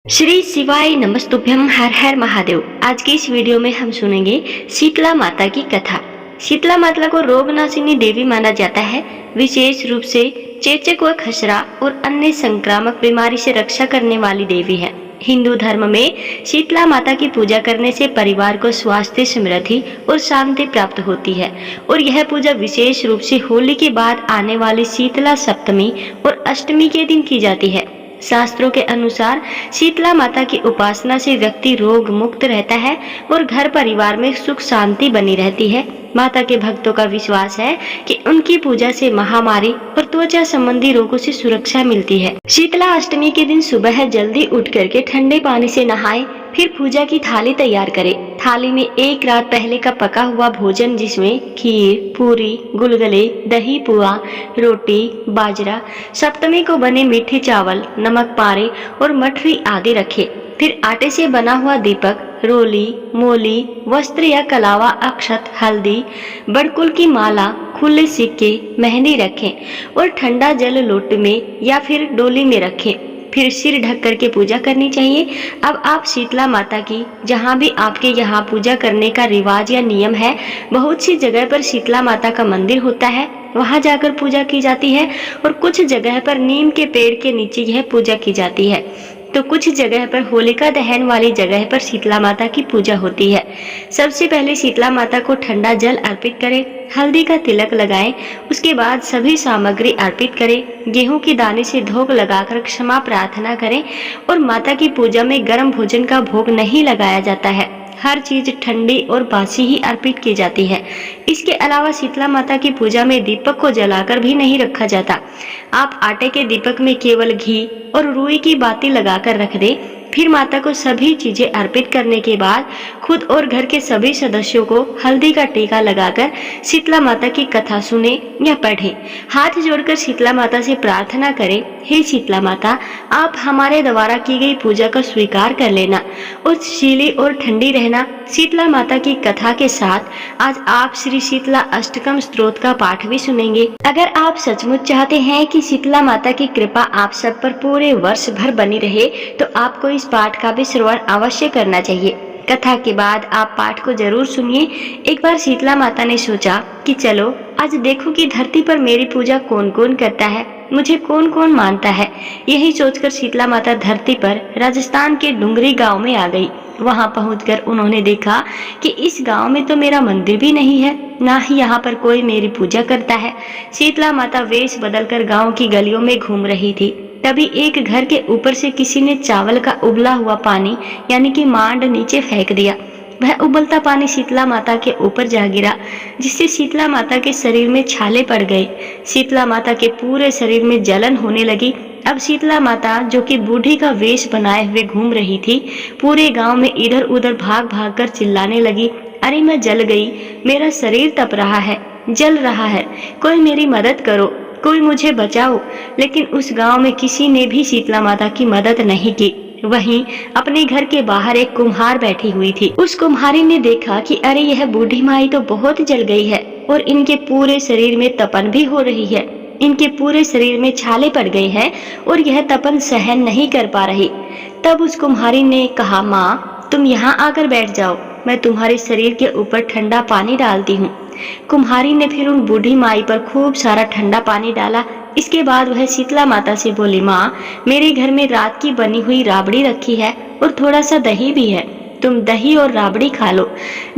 श्री शिवाय नमस्तुभ्यम, हर हर महादेव। आज की इस वीडियो में हम सुनेंगे शीतला माता की कथा। शीतला माता को रोगनाशिनी देवी माना जाता है। विशेष रूप से चेचक व खसरा और अन्य संक्रामक बीमारी से रक्षा करने वाली देवी है। हिंदू धर्म में शीतला माता की पूजा करने से परिवार को स्वास्थ्य, समृद्धि और शांति प्राप्त होती है और यह पूजा विशेष रूप से होली के बाद आने वाली शीतला सप्तमी और अष्टमी के दिन की जाती है। शास्त्रों के अनुसार शीतला माता की उपासना से व्यक्ति रोग मुक्त रहता है और घर परिवार में सुख शांति बनी रहती है। माता के भक्तों का विश्वास है कि उनकी पूजा से महामारी और त्वचा संबंधी रोगों से सुरक्षा मिलती है। शीतला अष्टमी के दिन सुबह जल्दी उठ करके ठंडे पानी से नहाएं, फिर पूजा की थाली तैयार करें। थाली में एक रात पहले का पका हुआ भोजन, जिसमें खीर, पूरी, गुलगुले, दही, पुआ, रोटी, बाजरा, सप्तमी को बने मीठे चावल, नमक पारे और मठरी आदि रखें। फिर आटे से बना हुआ दीपक, रोली, मोली, वस्त्र या कलावा, अक्षत, हल्दी, बड़कुल की माला, खुले सिक्के, मेहंदी रखें और ठंडा जल लोटे में या फिर डोली में रखें। फिर सिर ढक करके पूजा करनी चाहिए। अब आप शीतला माता की जहाँ भी आपके यहाँ पूजा करने का रिवाज या नियम है, बहुत सी जगह पर शीतला माता का मंदिर होता है, वहाँ जाकर पूजा की जाती है और कुछ जगह पर नीम के पेड़ के नीचे यह पूजा की जाती है। तो कुछ जगह पर होलिका दहन वाली जगह पर शीतला माता की पूजा होती है। सबसे पहले शीतला माता को ठंडा जल अर्पित करें, हल्दी का तिलक लगाएं, उसके बाद सभी सामग्री अर्पित करें। गेहूं के दाने से धोक लगाकर क्षमा प्रार्थना करें और माता की पूजा में गर्म भोजन का भोग नहीं लगाया जाता है। हर चीज ठंडी और बासी ही अर्पित की जाती है। इसके अलावा शीतला माता की पूजा में दीपक को जलाकर भी नहीं रखा जाता। आप आटे के दीपक में केवल घी और रुई की बाती लगाकर रख दें। फिर माता को सभी चीजें अर्पित करने के बाद खुद और घर के सभी सदस्यों को हल्दी का टीका लगाकर शीतला माता की कथा सुने या पढ़े। हाथ जोड़कर शीतला माता से प्रार्थना करें, हे शीतला माता, आप हमारे द्वारा की गई पूजा को स्वीकार कर लेना और शीली और ठंडी रहना। शीतला माता की कथा के साथ आज आप श्री शीतला अष्टकम स्तोत्र का पाठ भी सुनेंगे। अगर आप सचमुच चाहते हैं कि शीतला माता की कृपा आप सब पर पूरे वर्ष भर बनी रहे, तो आपको इस पाठ का भी श्रवण अवश्य करना चाहिए। कथा के बाद आप पाठ को जरूर सुनिए। एक बार शीतला माता ने सोचा कि चलो आज देखो कि धरती पर मेरी पूजा कौन कौन करता है, मुझे कौन कौन मानता है। यही सोचकर शीतला माता धरती पर राजस्थान के डुंगरी गांव में आ गई। वहां पहुंचकर उन्होंने देखा कि इस गांव में तो मेरा मंदिर भी नहीं है, ना ही यहाँ पर कोई मेरी पूजा करता है। शीतला माता वेश बदलकर गांव की गलियों में घूम रही थी। तभी एक घर के ऊपर से किसी ने चावल का उबला हुआ पानी यानी कि मांड नीचे फेंक दिया। वह उबलता पानी शीतला माता के ऊपर जा गिरा, जिससे शीतला माता के शरीर में छाले पड़ गए। शीतला माता के पूरे शरीर में जलन होने लगी। अब शीतला माता, जो कि बूढ़ी का वेश बनाए हुए घूम रही थी, पूरे गांव में इधर उधर भाग भाग कर चिल्लाने लगी, अरे मैं जल गई, मेरा शरीर तप रहा है, जल रहा है, कोई मेरी मदद करो, कोई मुझे बचाओ। लेकिन उस गांव में किसी ने भी शीतला माता की मदद नहीं की। वहीं अपने घर के बाहर एक कुम्हार बैठी हुई थी। उस कुम्हारी ने देखा कि अरे यह बूढ़ी माई तो बहुत जल गई है और इनके पूरे शरीर में तपन भी हो रही है, इनके पूरे शरीर में छाले पड़ गए हैं और यह तपन सहन नहीं कर पा रही। तब उस कुम्हारी ने कहा, माँ तुम यहाँ आकर बैठ जाओ, मैं तुम्हारे शरीर के ऊपर ठंडा पानी डालती हूँ। कुम्हारी ने फिर उन बूढ़ी माई पर खूब सारा ठंडा पानी डाला। इसके बाद वह शीतला माता से बोली, माँ मेरे घर में रात की बनी हुई राबड़ी रखी है और थोड़ा सा दही भी है, तुम दही और राबड़ी खा लो।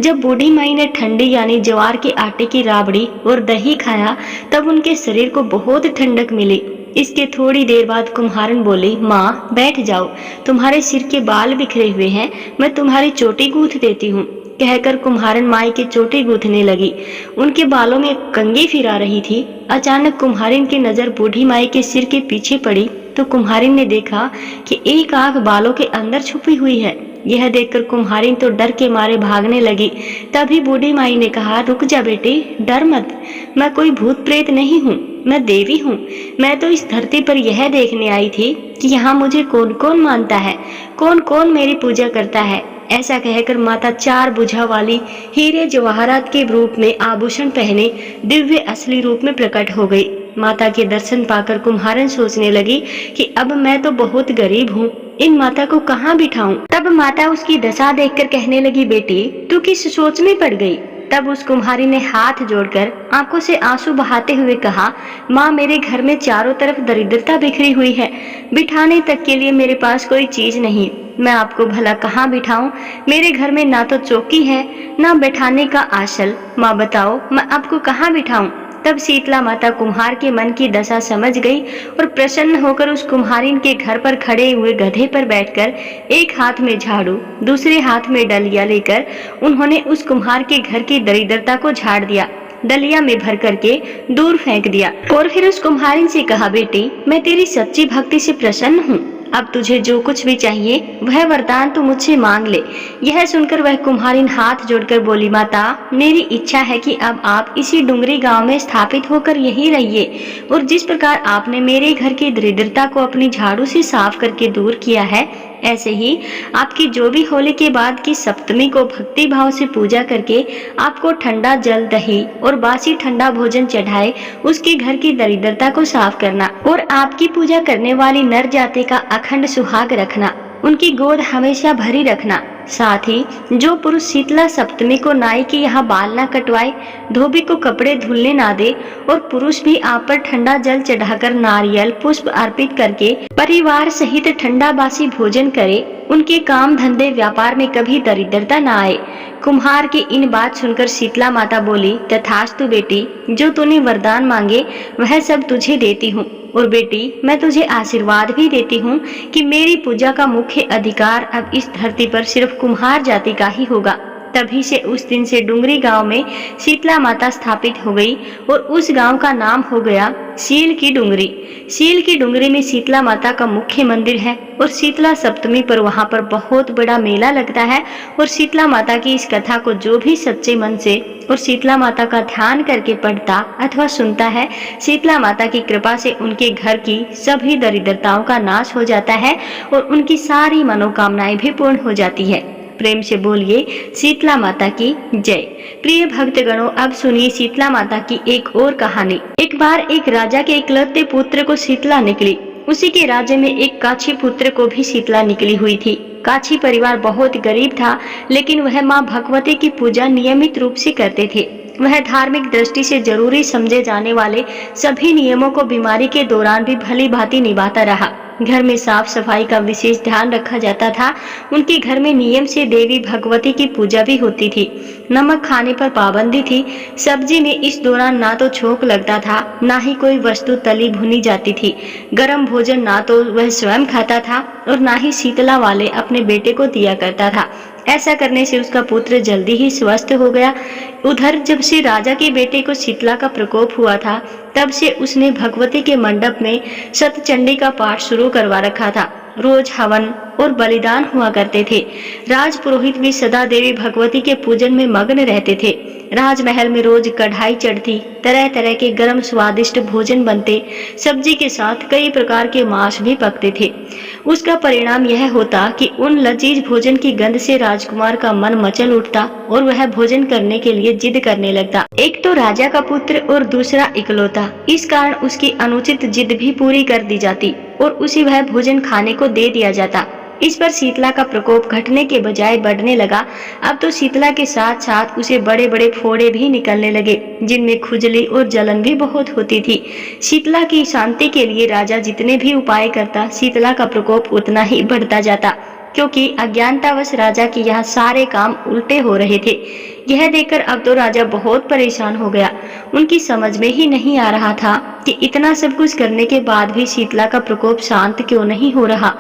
जब बूढ़ी माई ने ठंडी यानी ज्वार के आटे की राबड़ी और दही खाया, तब उनके शरीर को बहुत ठंडक मिली। इसके थोड़ी देर बाद कुम्हारन बोली, माँ बैठ जाओ, तुम्हारे सिर के बाल बिखरे हुए हैं, मैं तुम्हारी चोटी गूंथ देती हूँ। कहकर कुम्हारन माई की चोटी गूंथने लगी। उनके बालों में कंघी फिरा रही थी। अचानक कुम्हारिन की नजर बूढ़ी माई के सिर के पीछे पड़ी तो कुम्हारिन ने देखा कि एक आंख बालों के अंदर छुपी हुई है। यह देखकर कुम्हारिन तो डर के मारे भागने लगी। तभी बूढ़ी माई ने कहा, रुक जा बेटी, डर मत, मैं कोई भूत प्रेत नहीं हूँ, मैं देवी हूँ। मैं तो इस धरती पर यह देखने आई थी कि यहाँ मुझे कौन कौन मानता है, कौन कौन मेरी पूजा करता है। ऐसा कहकर माता चार भुजा वाली हीरे जवाहरात के रूप में आभूषण पहने दिव्य असली रूप में प्रकट हो गई। माता के दर्शन पाकर कुम्हारन सोचने लगी कि अब मैं तो बहुत गरीब हूँ, इन माता को कहाँ बिठाऊं। तब माता उसकी दशा देखकर कहने लगी, बेटी तू किस सोच में पड़ गई। तब उस कुम्हारी ने हाथ जोड़कर आंखों से आंसू बहाते हुए कहा, माँ मेरे घर में चारों तरफ दरिद्रता बिखरी हुई है, बिठाने तक के लिए मेरे पास कोई चीज नहीं, मैं आपको भला कहाँ बिठाऊं। मेरे घर में ना तो चौकी है ना बैठाने का आसल, माँ बताओ मैं आपको कहाँ बिठाऊं। तब शीतला माता कुम्हार के मन की दशा समझ गई और प्रसन्न होकर उस कुम्हारिन के घर पर खड़े हुए गधे पर बैठकर एक हाथ में झाड़ू दूसरे हाथ में डलिया लेकर उन्होंने उस कुम्हार के घर की दरिद्रता को झाड़ दिया, डलिया में भर करके दूर फेंक दिया और फिर उस कुम्हारिन से कहा, बेटी मैं तेरी सच्ची भक्ति से प्रसन्न हूँ, अब तुझे जो कुछ भी चाहिए वह वरदान तू मुझसे मांग ले। यह सुनकर वह कुम्हारिन हाथ जोड़कर बोली, माता मेरी इच्छा है कि अब आप इसी डुंगरी गांव में स्थापित होकर यहीं रहिए और जिस प्रकार आपने मेरे घर की दरिद्रता को अपनी झाड़ू से साफ करके दूर किया है, ऐसे ही आपकी जो भी होली के बाद की सप्तमी को भक्ति भाव से पूजा करके आपको ठंडा जल दही और बासी ठंडा भोजन चढ़ाए उसके घर की दरिद्रता को साफ करना और आपकी पूजा करने वाली नर जाति का अखंड सुहाग रखना, उनकी गोद हमेशा भरी रखना। साथ ही जो पुरुष शीतला सप्तमी को नाई के यहाँ बाल न कटवाए, धोबी को कपड़े धुलने ना दे और पुरुष भी आप पर ठंडा जल चढ़ाकर नारियल पुष्प अर्पित करके परिवार सहित ठंडा बासी भोजन करे, उनके काम धंधे व्यापार में कभी दरिद्रता न आए। कुम्हार की इन बात सुनकर शीतला माता बोली, तथास्तु बेटी, जो तूने वरदान मांगे वह सब तुझे देती हूँ और बेटी मैं तुझे आशीर्वाद भी देती हूँ कि मेरी पूजा का मुख्य अधिकार अब इस धरती पर सिर्फ कुम्हार जाति का ही होगा। तभी से उस दिन से डुंगरी गांव में शीतला माता स्थापित हो गई और उस गांव का नाम हो गया शील की डुंगरी। शील की डुंगरी में शीतला माता का मुख्य मंदिर है और शीतला सप्तमी पर वहां पर बहुत बड़ा मेला लगता है और शीतला माता की इस कथा को जो भी सच्चे मन से और शीतला माता का ध्यान करके पढ़ता अथवा सुनता है, शीतला माता की कृपा से उनके घर की सभी दरिद्रताओं का नाश हो जाता है और उनकी सारी मनोकामनाएं भी पूर्ण हो जाती है। प्रेम से बोलिए शीतला माता की जय। प्रिय भक्तगणों, अब सुनिए शीतला माता की एक और कहानी। एक बार एक राजा के इकलौते पुत्र को शीतला निकली। उसी के राज्य में एक काछी पुत्र को भी शीतला निकली हुई थी। काछी परिवार बहुत गरीब था, लेकिन वह माँ भगवती की पूजा नियमित रूप से करते थे। वह धार्मिक दृष्टि से जरूरी समझे जाने वाले सभी नियमों को बीमारी के दौरान भी भली भांति निभाता रहा। घर में साफ सफाई का विशेष ध्यान रखा जाता था। उनके घर में नियम से देवी भगवती की पूजा भी होती थी। नमक खाने पर पाबंदी थी। सब्जी में इस दौरान ना तो छोंक लगता था, ना ही कोई वस्तु तली भुनी जाती थी। गर्म भोजन ना तो वह स्वयं खाता था और ना ही शीतला वाले अपने बेटे को दिया करता था। ऐसा करने से उसका पुत्र जल्दी ही स्वस्थ हो गया। उधर जब से राजा के बेटे को शीतला का प्रकोप हुआ था, तब से उसने भगवती के मंडप में सतचंडी का पाठ शुरू करवा रखा था। रोज हवन और बलिदान हुआ करते थे। राज पुरोहित भी सदा देवी भगवती के पूजन में मग्न रहते थे। राजमहल में रोज कढ़ाई चढ़ती, तरह तरह के गर्म स्वादिष्ट भोजन बनते, सब्जी के साथ कई प्रकार के मांस भी पकते थे। उसका परिणाम यह होता कि उन लजीज भोजन की गंध से राजकुमार का मन मचल उठता और वह भोजन करने के लिए जिद करने लगता। एक तो राजा का पुत्र और दूसरा इकलौता, इस कारण उसकी अनुचित जिद भी पूरी कर दी जाती और उसे वह भोजन खाने को दे दिया जाता। इस पर शीतला का प्रकोप घटने के बजाय बढ़ने लगा। अब तो शीतला के साथ साथ उसे बड़े बड़े फोड़े भी निकलने लगे, जिनमें खुजली और जलन भी बहुत होती थी। शीतला की शांति के लिए राजा जितने भी उपाय करता, शीतला का प्रकोप उतना ही बढ़ता जाता, क्योंकि अज्ञानतावश राजा के यहाँ सारे काम उल्टे हो रहे थे। यह देखकर अब तो राजा बहुत परेशान हो गया। उनकी समझ में ही नहीं आ रहा था कि इतना सब कुछ करने के बाद भी शीतला का प्रकोप शांत क्यों नहीं हो रहा।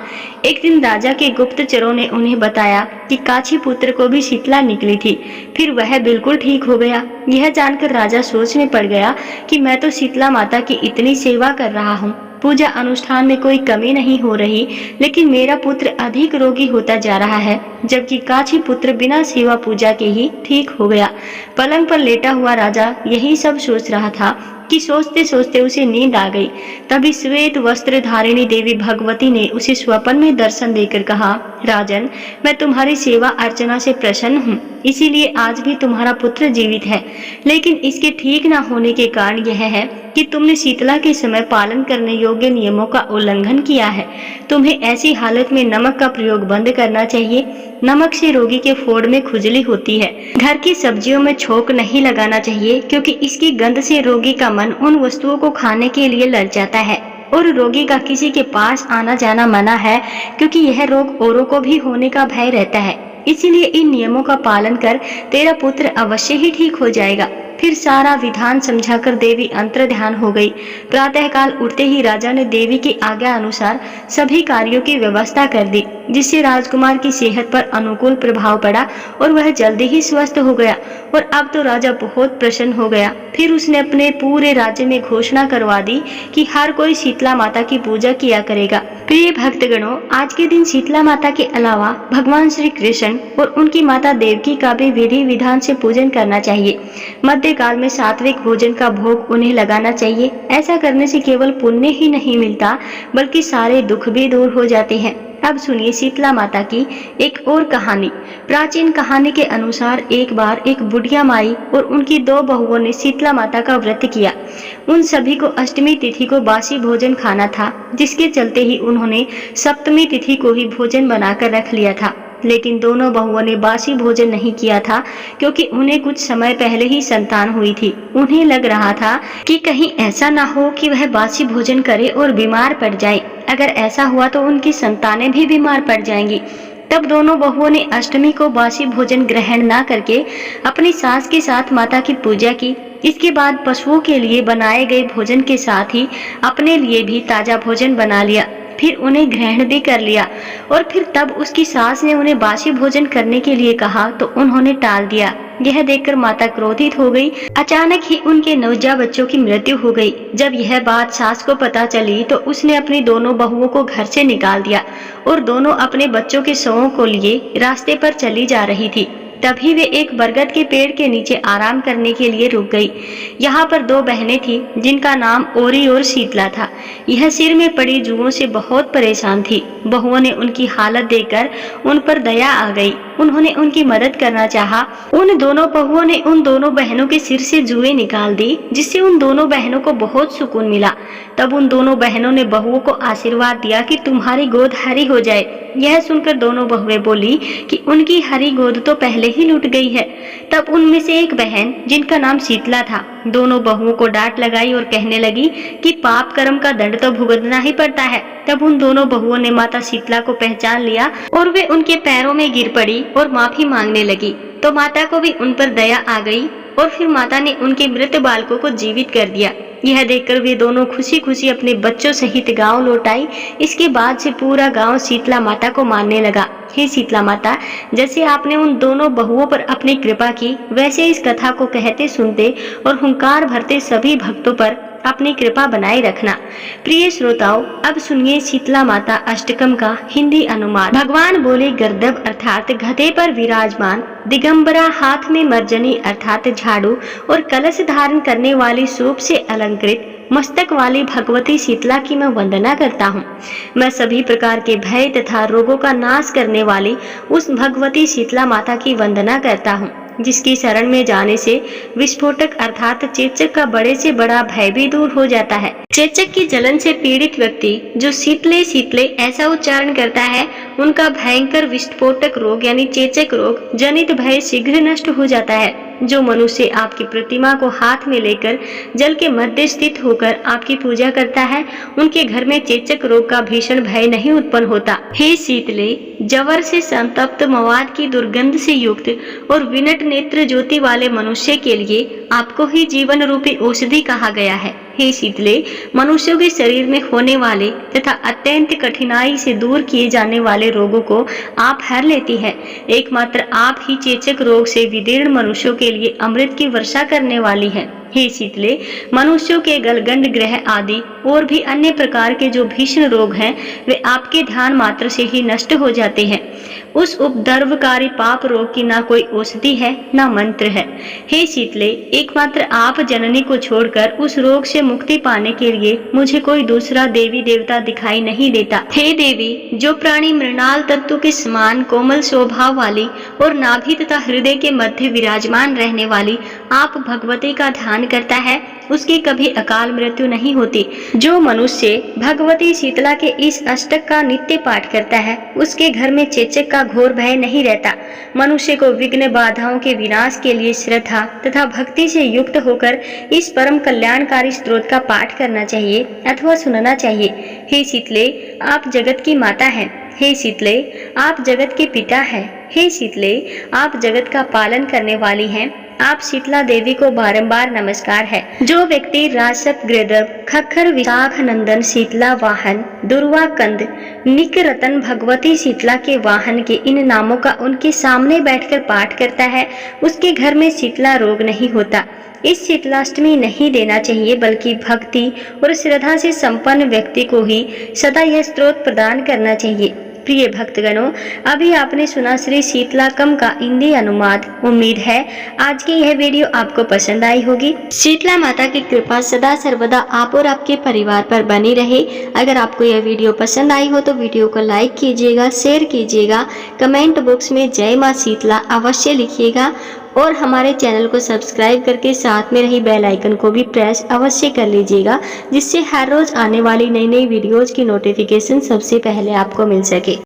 एक दिन राजा के गुप्तचरों ने उन्हें बताया कि काछी पुत्र को भी शीतला निकली थी, फिर वह बिल्कुल ठीक हो गया। यह जानकर राजा सोच में पड़ गया कि मैं तो शीतला माता की इतनी सेवा कर रहा हूँ, पूजा अनुष्ठान में कोई कमी नहीं हो रही, लेकिन मेरा पुत्र अधिक रोगी होता जा रहा है, जबकि काछी पुत्र बिना सेवा पूजा के ही ठीक हो गया। पलंग पर लेटा हुआ राजा यही सब सोच रहा था कि सोचते सोचते उसे नींद आ गई। तभी श्वेत वस्त्र धारिणी देवी भगवती ने उसे स्वप्न में दर्शन देकर कहा, राजन, मैं तुम्हारी सेवा अर्चना से प्रसन्न हूँ। इसीलिए आज भी तुम्हारा पुत्र जीवित है। लेकिन इसके ठीक न होने के कारण यह है कि तुमने शीतला के समय पालन करने योग्य नियमों का उल्लंघन किया है। तुम्हें ऐसी हालत में नमक का प्रयोग बंद करना चाहिए। नमक से रोगी के फोड़ में खुजली होती है। घर की सब्जियों में छोंक नहीं लगाना चाहिए, क्योंकि इसकी गंध से रोगी का मन उन वस्तुओं को खाने के लिए ललच जाता है और रोगी का किसी के पास आना जाना मना है, क्योंकि यह रोग औरों को भी होने का भय रहता है। इसीलिए इन नियमों का पालन कर तेरा पुत्र अवश्य ही ठीक हो जाएगा। फिर सारा विधान समझाकर देवी अंतर ध्यान हो गई। प्रातःकाल उठते ही राजा ने देवी की आज्ञा अनुसार सभी कार्यों की व्यवस्था कर दी, जिससे राजकुमार की सेहत पर अनुकूल प्रभाव पड़ा और वह जल्दी ही स्वस्थ हो गया। और अब तो राजा बहुत प्रसन्न हो गया। फिर उसने अपने पूरे राज्य में घोषणा करवा दी कि हर कोई शीतला माता की पूजा किया करेगा। प्रिय भक्तगणों, आज के दिन शीतला माता के अलावा भगवान श्री कृष्ण और उनकी माता देवकी का भी विधि विधान से पूजन करना चाहिए। मध्य काल में सात्विक भोजन का भोग उन्हें लगाना चाहिए। ऐसा करने से केवल पुण्य ही नहीं मिलता, बल्कि सारे दुख भी दूर हो जाते हैं। अब सुनिए शीतला माता की एक और कहानी। प्राचीन कहानी के अनुसार एक बार एक बुढ़िया माई और उनकी 2 बहुओं ने शीतला माता का व्रत किया। उन सभी को अष्टमी तिथि को बासी भोजन खाना था, जिसके चलते ही उन्होंने सप्तमी तिथि को ही भोजन बनाकर रख लिया था। लेकिन दोनों बहुओं ने बासी भोजन नहीं किया था, क्योंकि उन्हें कुछ समय पहले ही संतान हुई थी। उन्हें लग रहा था कि कहीं ऐसा ना हो कि वह बासी भोजन करे और बीमार पड़ जाए। अगर ऐसा हुआ तो उनकी संतानें भी बीमार पड़ जाएंगी। तब दोनों बहुओं ने अष्टमी को बासी भोजन ग्रहण न करके अपनी सास के साथ माता की पूजा की। इसके बाद पशुओं के लिए बनाए गए भोजन के साथ ही अपने लिए भी ताजा भोजन बना लिया। फिर उन्हें ग्रहण भी कर लिया और फिर तब उसकी सास ने उन्हें बासी भोजन करने के लिए कहा तो उन्होंने टाल दिया। यह देखकर माता क्रोधित हो गई। अचानक ही उनके नवजात बच्चों की मृत्यु हो गई। जब यह बात सास को पता चली तो उसने अपनी दोनों बहुओं को घर से निकाल दिया और दोनों अपने बच्चों के शवों को लिए रास्ते पर चली जा रही थी। तभी वे एक बरगद के पेड़ के नीचे आराम करने के लिए रुक गई। यहाँ पर 2 बहनें थीं, जिनका नाम ओरी और शीतला था। यह सिर में पड़ी जुओं से बहुत परेशान थी। बहुओं ने उनकी हालत देखकर उन पर दया आ गई। उन्होंने उनकी मदद करना चाहा। उन दोनों बहुओं ने उन दोनों बहनों के सिर से जुएं निकाल दी, जिससे उन दोनों बहनों को बहुत सुकून मिला। तब उन दोनों बहनों ने बहुओं को आशीर्वाद दिया कि तुम्हारी गोद हरी हो जाए। यह सुनकर दोनों बहुएं बोली कि उनकी हरी गोद तो पहले ही लूट गई है। तब उनमें से एक बहन, जिनका नाम शीतला था, दोनों बहुओं को डांट लगाई और कहने लगी कि पाप कर्म का दंड तो भुगतना ही पड़ता है। तब उन दोनों बहुओं ने माता शीतला को पहचान लिया और वे उनके पैरों में गिर पड़ी और माफी मांगने लगी। तो माता को भी उन पर दया आ गई और फिर माता ने उनके मृत बालकों को जीवित कर दिया। यह देखकर वे दोनों खुशी खुशी अपने बच्चों सहित गांव लौट आई। इसके बाद से पूरा गांव शीतला माता को मानने लगा। हे शीतला माता, जैसे आपने उन दोनों बहुओं पर अपनी कृपा की, वैसे इस कथा को कहते सुनते और हुंकार भरते सभी भक्तों पर अपनी कृपा बनाए रखना। प्रिय श्रोताओं, अब सुनिए शीतला माता अष्टकम का हिंदी अनुवाद। भगवान बोले, गर्दभ अर्थात गधे पर विराजमान, दिगंबरा हाथ में मर्जनी अर्थात झाड़ू और कलश धारण करने वाली सूप से अलंकृत मस्तक वाली भगवती शीतला की मैं वंदना करता हूँ। मैं सभी प्रकार के भय तथा रोगों का नाश करने वाली उस भगवती शीतला माता की वंदना करता हूँ, जिसकी शरण में जाने से विस्फोटक अर्थात चेचक का बड़े से बड़ा भय भी दूर हो जाता है। चेचक की जलन से पीड़ित व्यक्ति जो शीतले शीतले ऐसा उच्चारण करता है, उनका भयंकर विस्फोटक रोग यानी चेचक रोग जनित भय शीघ्र नष्ट हो जाता है। जो मनुष्य आपकी प्रतिमा को हाथ में लेकर जल के मध्य स्थित होकर आपकी पूजा करता है, उनके घर में चेचक रोग का भीषण भय नहीं उत्पन्न होता। हे शीतले, जवर से संतप्त मवाद की दुर्गंध से युक्त और विनट नेत्र ज्योति वाले मनुष्य के लिए आपको ही जीवन रूपी औषधि कहा गया है। हे शीतले, मनुष्यों के शरीर में होने वाले तथा अत्यंत कठिनाई से दूर किए जाने वाले रोगों को आप हर लेती है। एकमात्र आप ही चेचक रोग से विदीर्ण मनुष्यों के लिए अमृत की वर्षा करने वाली है। हे शीतले, मनुष्यों के गलगंड ग्रह आदि और भी अन्य प्रकार के जो भीषण रोग हैं, वे आपके ध्यान मात्र से ही नष्ट हो जाते हैं। उस उपद्रवकारी पाप रोग की ना कोई औषधि है ना मंत्र है। हे शीतले, एकमात्र आप जननी को छोड़कर उस रोग से मुक्ति पाने के लिए मुझे कोई दूसरा देवी देवता दिखाई नहीं देता। हे देवी, जो प्राणी मृणाल तत्व के समान कोमल स्वभाव वाली और नाभि तथा हृदय के मध्य विराजमान रहने वाली आप भगवती का ध्यान करता है, उसकी कभी अकाल मृत्यु नहीं होती। जो मनुष्य भगवती शीतला के इस अष्टक का नित्य पाठ करता है, उसके घर में चेचक का घोर भय नहीं रहता। मनुष्य को विघ्न बाधाओं के विनाश के लिए श्रद्धा तथा भक्ति से युक्त होकर इस परम कल्याणकारी स्त्रोत का पाठ करना चाहिए अथवा सुनना चाहिए। हे शीतले, आप जगत की माता हैं। हे शीतले, आप जगत के पिता हैं। हे शीतले, आप जगत का पालन करने वाली हैं। आप शीतला देवी को बारंबार नमस्कार है। जो व्यक्ति रासत गृदर्भ खक्खर विशाख नंदन शीतला वाहन दुर्वा कंद निक रतन भगवती शीतला के वाहन के इन नामों का उनके सामने बैठकर पाठ करता है, उसके घर में शीतला रोग नहीं होता। इस शीतलाष्टमी नहीं देना चाहिए, बल्कि भक्ति और श्रद्धा से संपन्न व्यक्ति को ही सदा यह स्त्रोत प्रदान करना चाहिए। प्रिय भक्तगणों, अभी आपने सुना श्री शीतलाकम का हिंदी अनुवाद। उम्मीद है आज की यह वीडियो आपको पसंद आई होगी। शीतला माता की कृपा सदा सर्वदा आप और आपके परिवार पर बनी रहे। अगर आपको यह वीडियो पसंद आई हो तो वीडियो को लाइक कीजिएगा, शेयर कीजिएगा, कमेंट बॉक्स में जय माँ शीतला अवश्य लिखिएगा और हमारे चैनल को सब्सक्राइब करके साथ में रही बेल आइकन को भी प्रेस अवश्य कर लीजिएगा, जिससे हर रोज आने वाली नई नई वीडियोज की नोटिफिकेशन सबसे पहले आपको मिल सके।